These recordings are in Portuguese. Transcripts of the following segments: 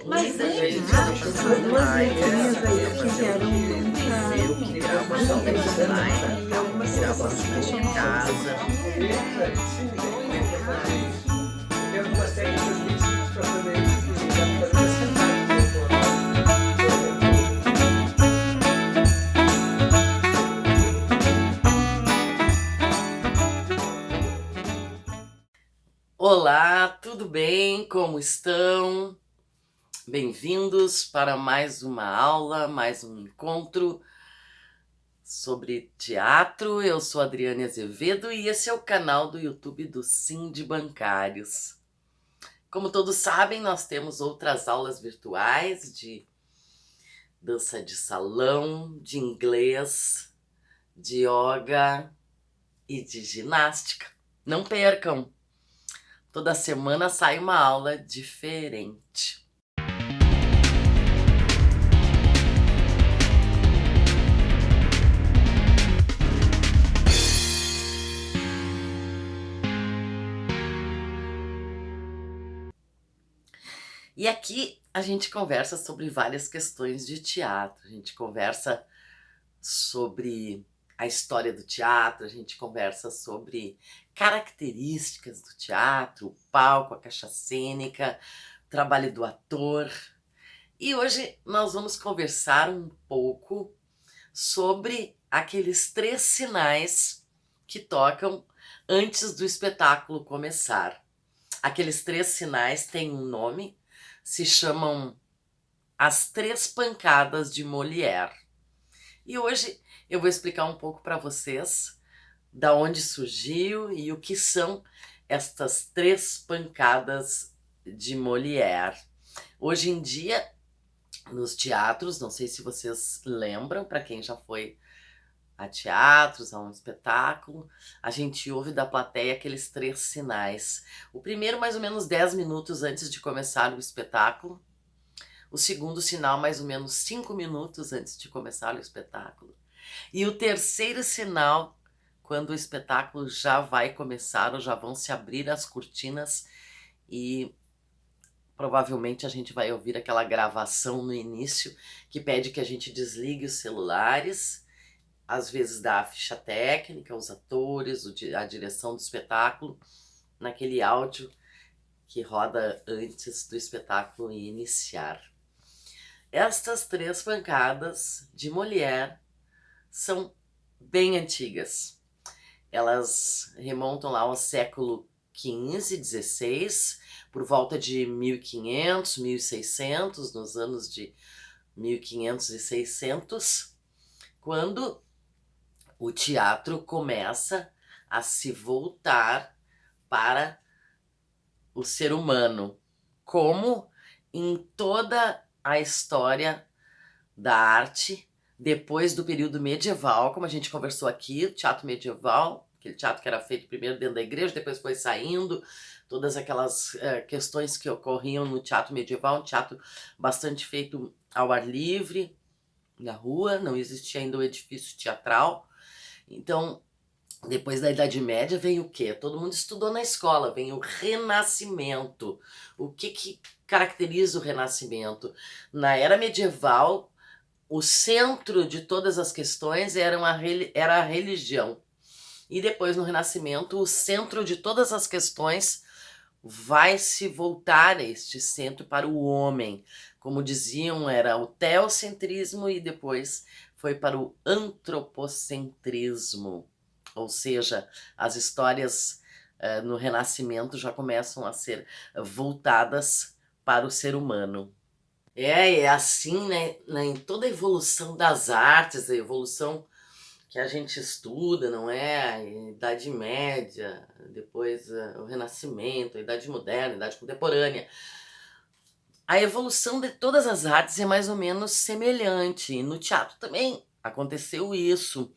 Mas Muita vem gente cá, anda essas passando duas mais, letrinhas aí quer fazer tiveram um muita museu, que criar uma sala de repercussão, design, né? E algumas criar uma pessoas se sua questionam casa. tem errado. Tem algumas técnicas bem simples para fazer isso, que dá para fazer sentado, né? Colocar, por exemplo, Olá, tudo bem? Como estão? Bem-vindos para mais uma aula, mais um encontro sobre teatro. Eu sou Adriane Azevedo e esse é o canal do YouTube do Sim de Bancários. Como todos sabem, nós temos outras aulas virtuais de dança de salão, de inglês, de yoga e de ginástica. Não percam! Toda semana sai uma aula diferente. E aqui a gente conversa sobre várias questões de teatro. A gente conversa sobre a história do teatro, a gente conversa sobre características do teatro, o palco, a caixa cênica, o trabalho do ator. E hoje nós vamos conversar um pouco sobre aqueles 3 sinais que tocam antes do espetáculo começar. Aqueles 3 sinais têm um nome, se chamam as 3 pancadas de Molière. E hoje eu vou explicar um pouco para vocês da onde surgiu e o que são estas 3 pancadas de Molière. Hoje em dia, nos teatros, não sei se vocês lembram, para quem já foi a teatros, a um espetáculo, a gente ouve da plateia aqueles 3 sinais. O primeiro, mais ou menos 10 minutos antes de começar o espetáculo. O segundo sinal, mais ou menos 5 minutos antes de começar o espetáculo. E o terceiro sinal, quando o espetáculo já vai começar ou já vão se abrir as cortinas e provavelmente a gente vai ouvir aquela gravação no início que pede que a gente desligue os celulares, às vezes dá a ficha técnica, os atores, a direção do espetáculo, naquele áudio que roda antes do espetáculo iniciar. Estas 3 pancadas de Molière são bem antigas. Elas remontam lá ao século XV, XVI, por volta de 1500, 1600, nos anos de 1500 e 600, quando o teatro começa a se voltar para o ser humano, como em toda a história da arte, depois do período medieval, como a gente conversou aqui, o teatro medieval, aquele teatro que era feito primeiro dentro da igreja, depois foi saindo, todas aquelas questões que ocorriam no teatro medieval, um teatro bastante feito ao ar livre, na rua, não existia ainda o edifício teatral. Então, depois da Idade Média vem o quê? Todo mundo estudou na escola, vem o Renascimento. O que caracteriza o Renascimento? Na era medieval, o centro de todas as questões era a religião. E depois, no Renascimento, o centro de todas as questões vai se voltar a este centro para o homem. Como diziam, era o teocentrismo e depois foi para o antropocentrismo. Ou seja, as histórias no Renascimento já começam a ser voltadas para o ser humano. É assim, né, em toda a evolução das artes, a evolução que a gente estuda, não é? A Idade Média, depois o Renascimento, a Idade Moderna, a Idade Contemporânea. A evolução de todas as artes é mais ou menos semelhante. E no teatro também aconteceu isso.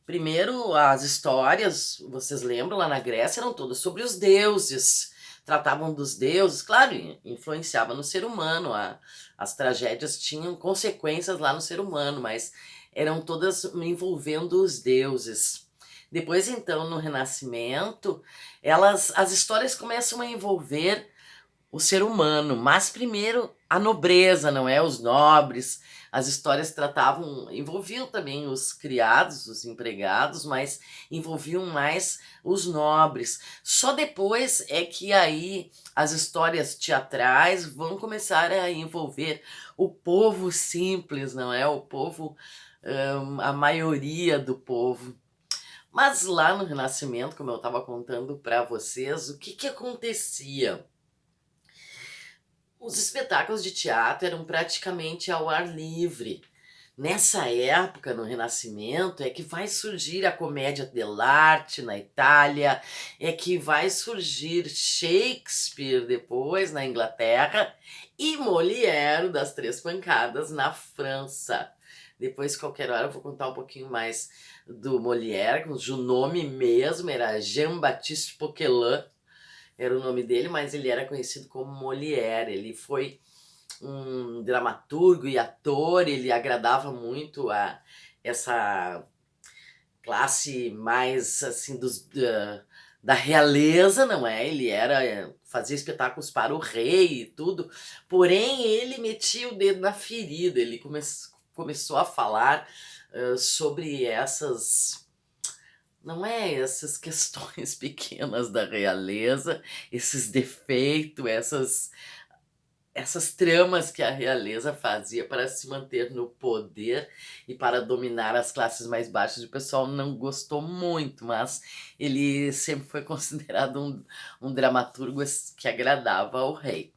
Primeiro, as histórias, vocês lembram, lá na Grécia, eram todas sobre os deuses. Tratavam dos deuses, claro, influenciava no ser humano. As tragédias tinham consequências lá no ser humano, mas eram todas envolvendo os deuses. Depois, então, no Renascimento, as histórias começam a envolver o ser humano, mas primeiro a nobreza, não é? Os nobres. As histórias envolviam também os criados, os empregados, mas envolviam mais os nobres. Só depois é que aí as histórias teatrais vão começar a envolver o povo simples, não é? O povo, a maioria do povo. Mas lá no Renascimento, como eu estava contando para vocês, o que acontecia? Os espetáculos de teatro eram praticamente ao ar livre. Nessa época, no Renascimento, é que vai surgir a comédia dell'arte na Itália, é que vai surgir Shakespeare depois na Inglaterra e Molière, das Três Pancadas, na França. Depois, qualquer hora, eu vou contar um pouquinho mais do Molière, cujo nome mesmo era Jean-Baptiste Poquelin, era o nome dele, mas ele era conhecido como Molière. Ele foi um dramaturgo e ator, ele agradava muito a essa classe mais assim da realeza, não é? Ele fazia espetáculos para o rei e tudo, porém ele metia o dedo na ferida, ele começou a falar sobre essas questões pequenas da realeza, esses defeitos, essas tramas que a realeza fazia para se manter no poder e para dominar as classes mais baixas. O pessoal não gostou muito, mas ele sempre foi considerado um dramaturgo que agradava ao rei.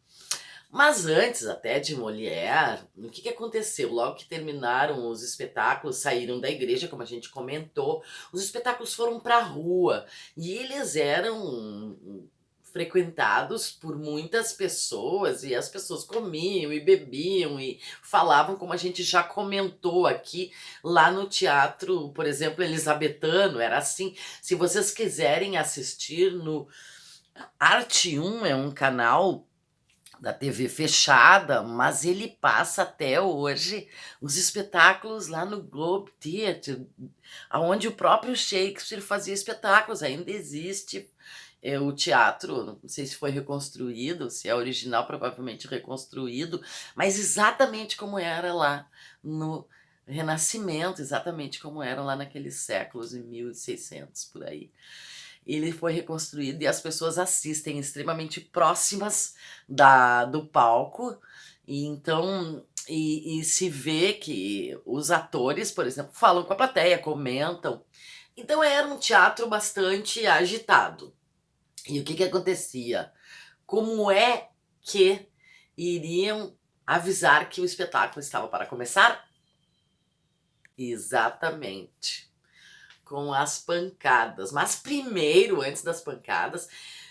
Mas antes até de Molière, o que aconteceu? Logo que terminaram os espetáculos, saíram da igreja, como a gente comentou, os espetáculos foram para a rua e eles eram frequentados por muitas pessoas e as pessoas comiam e bebiam e falavam, como a gente já comentou aqui, lá no teatro, por exemplo, elisabetano, era assim. Se vocês quiserem assistir no Arte 1, é um canal da TV fechada, mas ele passa até hoje os espetáculos lá no Globe Theatre, onde o próprio Shakespeare fazia espetáculos. Ainda existe o teatro, não sei se foi reconstruído, se é original, provavelmente reconstruído, mas exatamente como era lá no Renascimento, exatamente como era lá naqueles séculos, em 1600, por aí. Ele foi reconstruído e as pessoas assistem extremamente próximas do palco, e então se vê que os atores, por exemplo, falam com a plateia, comentam. Então era um teatro bastante agitado. E o que acontecia? Como é que iriam avisar que o espetáculo estava para começar? Exatamente, com as pancadas. Mas primeiro, antes das pancadas,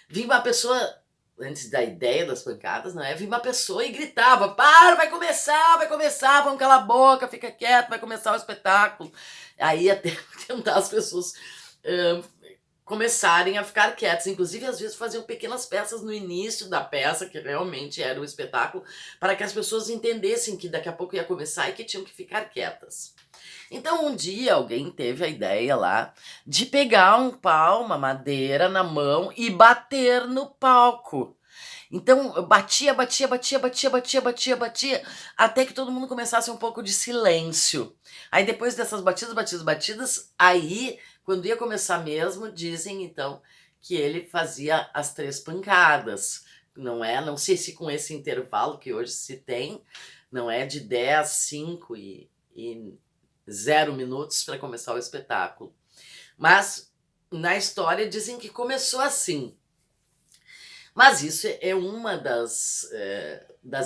vinha uma pessoa, antes da ideia das pancadas, não é? Vinha uma pessoa e gritava: para, vai começar, vamos calar a boca, fica quieto, vai começar o espetáculo. Aí até tentar as pessoas começarem a ficar quietas. Inclusive, às vezes faziam pequenas peças no início da peça, que realmente era o espetáculo, para que as pessoas entendessem que daqui a pouco ia começar e que tinham que ficar quietas. Então um dia alguém teve a ideia lá de pegar um pau, uma madeira na mão e bater no palco. Então batia, até que todo mundo começasse um pouco de silêncio. Aí depois dessas batidas, aí quando ia começar mesmo, dizem então que ele fazia as 3 pancadas, não é? Não sei se com esse intervalo que hoje se tem, não é, de 10, 5 e 0 minutos para começar o espetáculo. Mas na história dizem que começou assim. Mas isso é uma das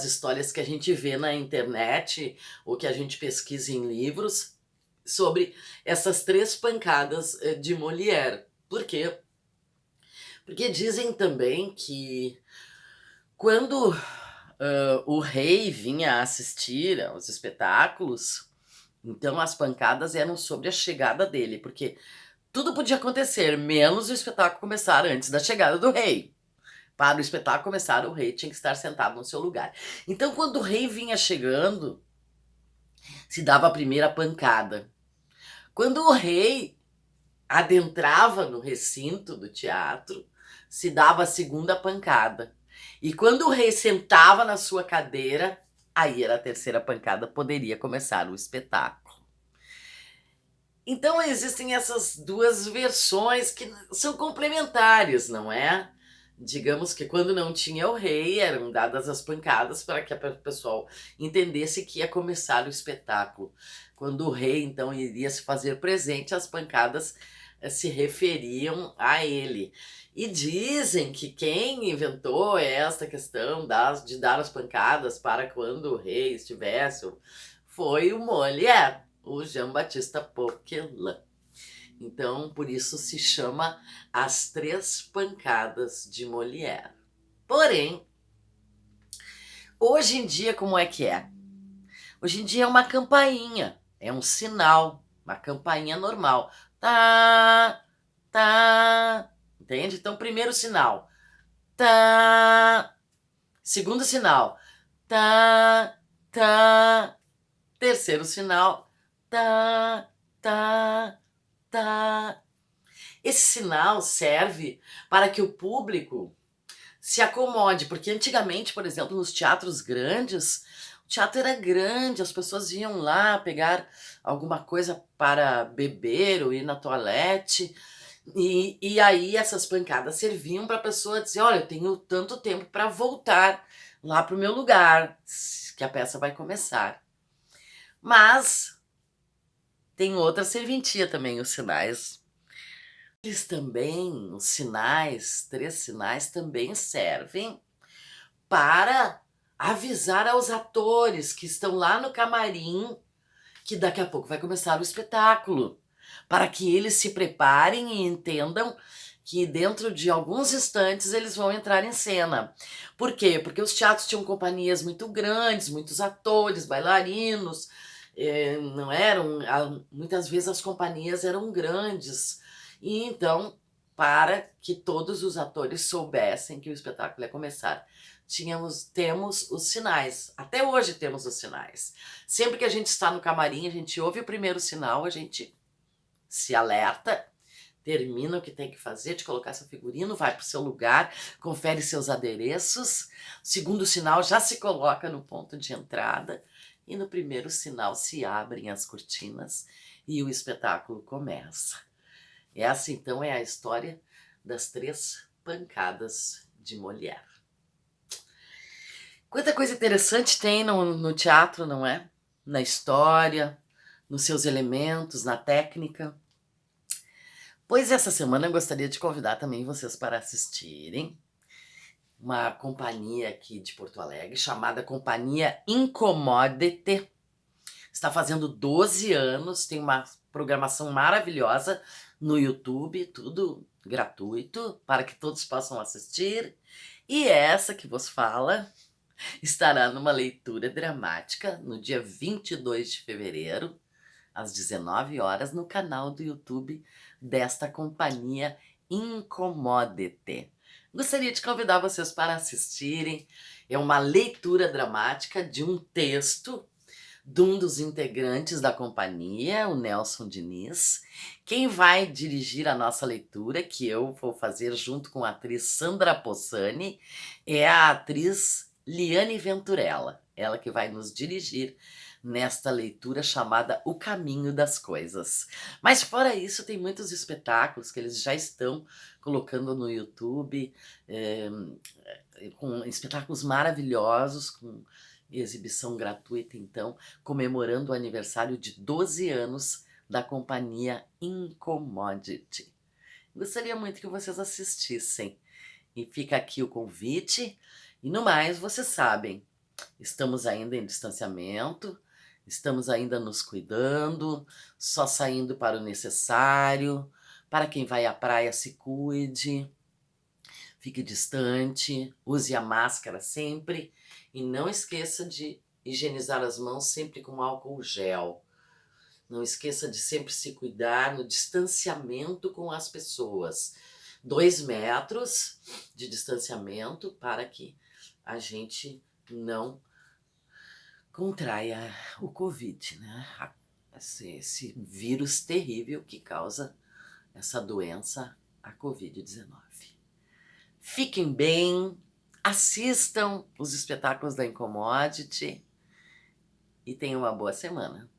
histórias que a gente vê na internet ou que a gente pesquisa em livros sobre essas 3 pancadas de Molière. Por quê? Porque dizem também que quando o rei vinha assistir aos espetáculos, então as pancadas eram sobre a chegada dele, porque tudo podia acontecer, menos o espetáculo começar antes da chegada do rei. Para o espetáculo começar, o rei tinha que estar sentado no seu lugar. Então, quando o rei vinha chegando, se dava a primeira pancada. Quando o rei adentrava no recinto do teatro, se dava a segunda pancada. E quando o rei sentava na sua cadeira, aí era a terceira pancada, poderia começar o espetáculo. Então existem essas duas versões que são complementares, não é? Digamos que quando não tinha o rei, eram dadas as pancadas para que o pessoal entendesse que ia começar o espetáculo. Quando o rei, então, iria se fazer presente, as pancadas se referiam a ele. E dizem que quem inventou esta questão de dar as pancadas para quando o rei estivesse foi o Molière, o Jean-Baptiste Poquelin. Então, por isso se chama As Três Pancadas de Molière. Porém, hoje em dia, como é que é? Hoje em dia é uma campainha, é um sinal, uma campainha normal. Tá, tá, entende? Então, primeiro sinal, tá. Segundo sinal, tá, tá. Terceiro sinal, tá, tá, tá. Esse sinal serve para que o público se acomode, porque antigamente, por exemplo, nos teatros grandes, o teatro era grande, as pessoas iam lá pegar alguma coisa para beber ou ir na toalete, e aí essas pancadas serviam para a pessoa dizer, olha, eu tenho tanto tempo para voltar lá para o meu lugar, que a peça vai começar. Mas tem outra serventia também, os sinais. Eles também, os sinais, 3 sinais, também servem para avisar aos atores que estão lá no camarim que daqui a pouco vai começar o espetáculo, para que eles se preparem e entendam que dentro de alguns instantes eles vão entrar em cena. Por quê? Porque os teatros tinham companhias muito grandes, muitos atores, bailarinos, não eram, muitas vezes as companhias eram grandes, e então, para que todos os atores soubessem que o espetáculo ia começar, temos os sinais. Até hoje temos os sinais. Sempre que a gente está no camarim, a gente ouve o primeiro sinal, a gente se alerta, termina o que tem que fazer, de colocar seu figurino, vai para o seu lugar, confere seus adereços. O segundo sinal já se coloca no ponto de entrada e no primeiro sinal se abrem as cortinas e o espetáculo começa. Essa, então, é a história das 3 pancadas de Molière. Quanta coisa interessante tem no teatro, não é? Na história, nos seus elementos, na técnica. Pois essa semana eu gostaria de convidar também vocês para assistirem uma companhia aqui de Porto Alegre, chamada Companhia Incomodite. Está fazendo 12 anos, tem uma programação maravilhosa no YouTube, tudo gratuito, para que todos possam assistir. E essa que vos fala estará numa leitura dramática no dia 22 de fevereiro, às 19 horas, no canal do YouTube desta Companhia Incomodite. Gostaria de convidar vocês para assistirem. É uma leitura dramática de um texto de um dos integrantes da companhia, o Nelson Diniz. Quem vai dirigir a nossa leitura, que eu vou fazer junto com a atriz Sandra Possani, é a atriz Liane Venturella. Ela que vai nos dirigir nesta leitura chamada O Caminho das Coisas. Mas fora isso, tem muitos espetáculos que eles já estão colocando no YouTube, com espetáculos maravilhosos, com exibição gratuita, então, comemorando o aniversário de 12 anos da Companhia Incomodite. Gostaria muito que vocês assistissem. E fica aqui o convite. E no mais, vocês sabem, estamos ainda em distanciamento, estamos ainda nos cuidando, só saindo para o necessário. Para quem vai à praia, se cuide, fique distante, use a máscara sempre e não esqueça de higienizar as mãos sempre com álcool gel. Não esqueça de sempre se cuidar no distanciamento com as pessoas. 2 metros de distanciamento para que a gente não contraia o Covid, né? Esse vírus terrível que causa essa doença, a Covid-19. Fiquem bem, assistam os espetáculos da Incomodite e tenha uma boa semana.